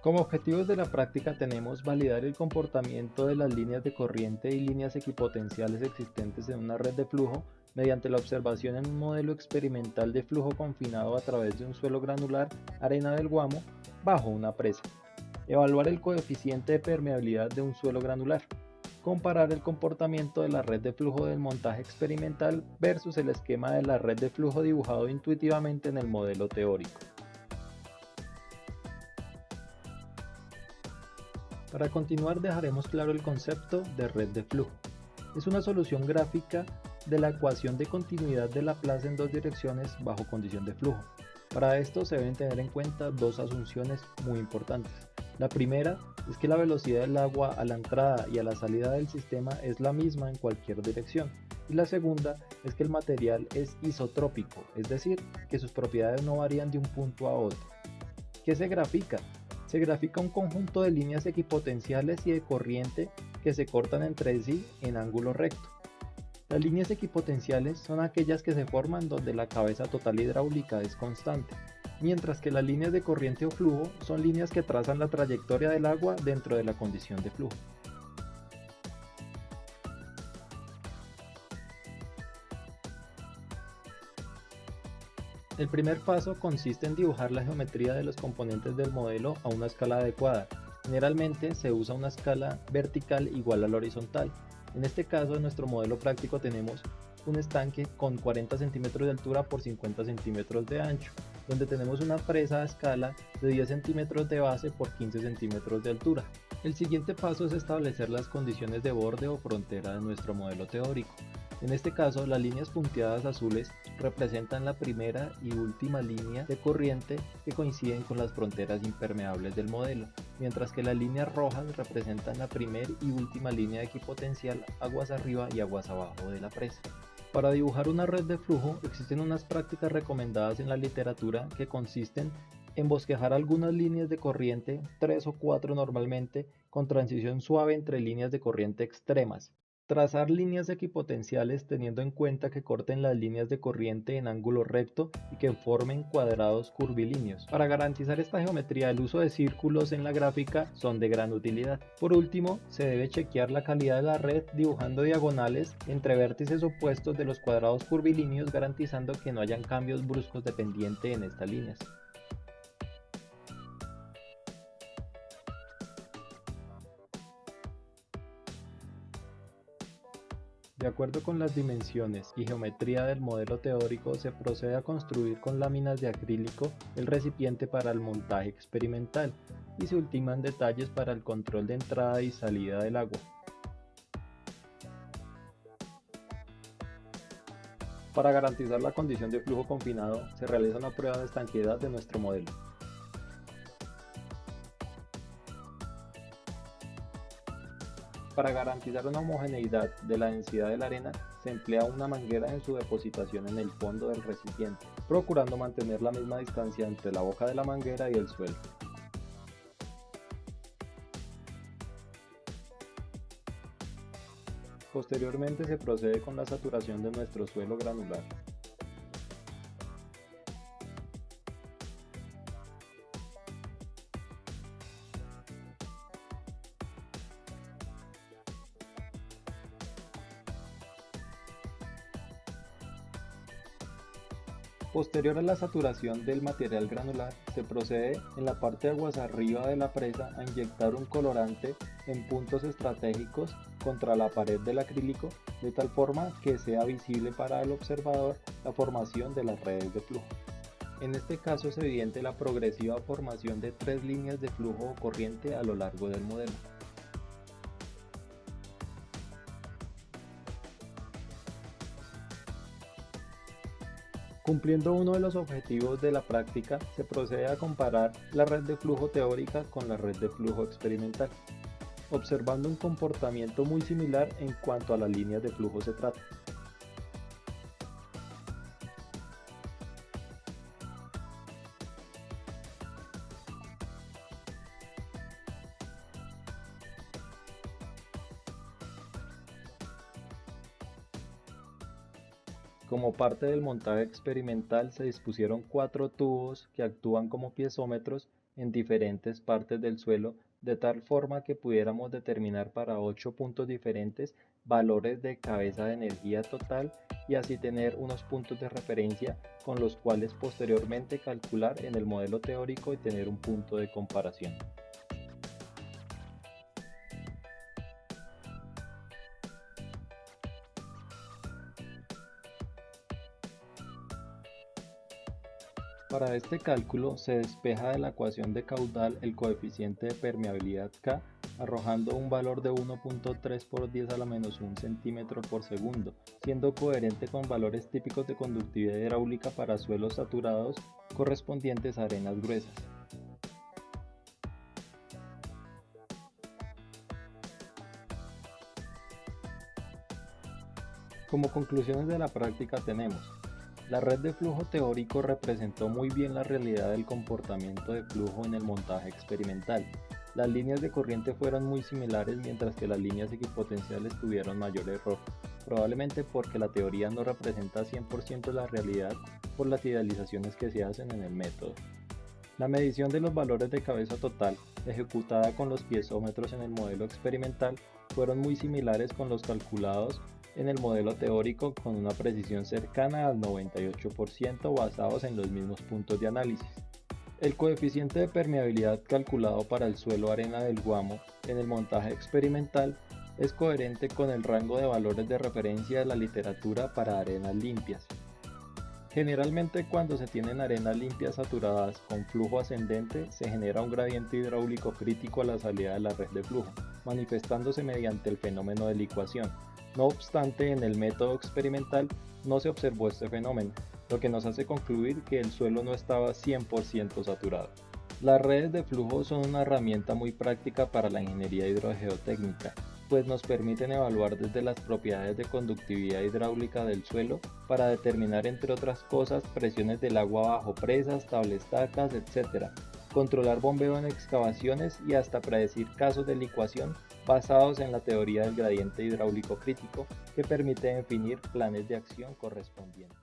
Como objetivos de la práctica tenemos validar el comportamiento de las líneas de corriente y líneas equipotenciales existentes en una red de flujo mediante la observación en un modelo experimental de flujo confinado a través de un suelo granular, arena del Guamo, bajo una presa. Evaluar el coeficiente de permeabilidad de un suelo granular. Comparar el comportamiento de la red de flujo del montaje experimental versus el esquema de la red de flujo dibujado intuitivamente en el modelo teórico. Para continuar dejaremos claro el concepto de red de flujo. Es una solución gráfica de la ecuación de continuidad de Laplace en dos direcciones bajo condición de flujo. Para esto se deben tener en cuenta dos asunciones muy importantes. La primera es que la velocidad del agua a la entrada y a la salida del sistema es la misma en cualquier dirección. Y la segunda es que el material es isotrópico, es decir, que sus propiedades no varían de un punto a otro. ¿Qué se grafica? Se grafica un conjunto de líneas equipotenciales y de corriente que se cortan entre sí en ángulo recto. Las líneas equipotenciales son aquellas que se forman donde la cabeza total hidráulica es constante, mientras que las líneas de corriente o flujo son líneas que trazan la trayectoria del agua dentro de la condición de flujo. El primer paso consiste en dibujar la geometría de los componentes del modelo a una escala adecuada. Generalmente se usa una escala vertical igual a la horizontal. En este caso, en nuestro modelo práctico tenemos un estanque con 40 centímetros de altura por 50 centímetros de ancho, donde tenemos una presa a escala de 10 centímetros de base por 15 centímetros de altura. El siguiente paso es establecer las condiciones de borde o frontera de nuestro modelo teórico. En este caso, las líneas punteadas azules representan la primera y última línea de corriente que coinciden con las fronteras impermeables del modelo, mientras que las líneas rojas representan la primera y última línea de equipotencial aguas arriba y aguas abajo de la presa. Para dibujar una red de flujo existen unas prácticas recomendadas en la literatura que consisten en bosquejar algunas líneas de corriente, 3 o 4 normalmente, con transición suave entre líneas de corriente extremas. Trazar líneas equipotenciales teniendo en cuenta que corten las líneas de corriente en ángulo recto y que formen cuadrados curvilíneos. Para garantizar esta geometría, el uso de círculos en la gráfica son de gran utilidad. Por último, se debe chequear la calidad de la red dibujando diagonales entre vértices opuestos de los cuadrados curvilíneos, garantizando que no hayan cambios bruscos de pendiente en estas líneas. De acuerdo con las dimensiones y geometría del modelo teórico, se procede a construir con láminas de acrílico el recipiente para el montaje experimental y se ultiman detalles para el control de entrada y salida del agua. Para garantizar la condición de flujo confinado, se realiza una prueba de estanqueidad de nuestro modelo. Para garantizar una homogeneidad de la densidad de la arena, se emplea una manguera en su depositación en el fondo del recipiente, procurando mantener la misma distancia entre la boca de la manguera y el suelo. Posteriormente se procede con la saturación de nuestro suelo granular. Posterior a la saturación del material granular, se procede en la parte aguas arriba de la presa a inyectar un colorante en puntos estratégicos contra la pared del acrílico, de tal forma que sea visible para el observador la formación de las redes de flujo. En este caso es evidente la progresiva formación de tres líneas de flujo o corriente a lo largo del modelo. Cumpliendo uno de los objetivos de la práctica, se procede a comparar la red de flujo teórica con la red de flujo experimental, observando un comportamiento muy similar en cuanto a las líneas de flujo se trata. Como parte del montaje experimental se dispusieron 4 tubos que actúan como piezómetros en diferentes partes del suelo, de tal forma que pudiéramos determinar para 8 puntos diferentes valores de cabeza de energía total y así tener unos puntos de referencia con los cuales posteriormente calcular en el modelo teórico y tener un punto de comparación. Para este cálculo se despeja de la ecuación de caudal el coeficiente de permeabilidad K, arrojando un valor de 1.3 por 10 a la menos 1 centímetro por segundo, siendo coherente con valores típicos de conductividad hidráulica para suelos saturados correspondientes a arenas gruesas. Como conclusiones de la práctica tenemos: la red de flujo teórico representó muy bien la realidad del comportamiento de flujo en el montaje experimental. Las líneas de corriente fueron muy similares mientras que las líneas equipotenciales tuvieron mayor error, probablemente porque la teoría no representa 100% la realidad por las idealizaciones que se hacen en el método. La medición de los valores de cabeza total, ejecutada con los piezómetros en el modelo experimental, fueron muy similares con los calculados en el modelo teórico con una precisión cercana al 98% basados en los mismos puntos de análisis. El coeficiente de permeabilidad calculado para el suelo arena del Guamo en el montaje experimental es coherente con el rango de valores de referencia de la literatura para arenas limpias. Generalmente cuando se tienen arenas limpias saturadas con flujo ascendente se genera un gradiente hidráulico crítico a la salida de la red de flujo, manifestándose mediante el fenómeno de licuación. No obstante, en el método experimental no se observó este fenómeno, lo que nos hace concluir que el suelo no estaba 100% saturado. Las redes de flujo son una herramienta muy práctica para la ingeniería hidrogeotécnica, pues nos permiten evaluar desde las propiedades de conductividad hidráulica del suelo para determinar, entre otras cosas, presiones del agua bajo presas, tablestacas, etc., controlar bombeo en excavaciones y hasta predecir casos de licuación basados en la teoría del gradiente hidráulico crítico, que permite definir planes de acción correspondientes.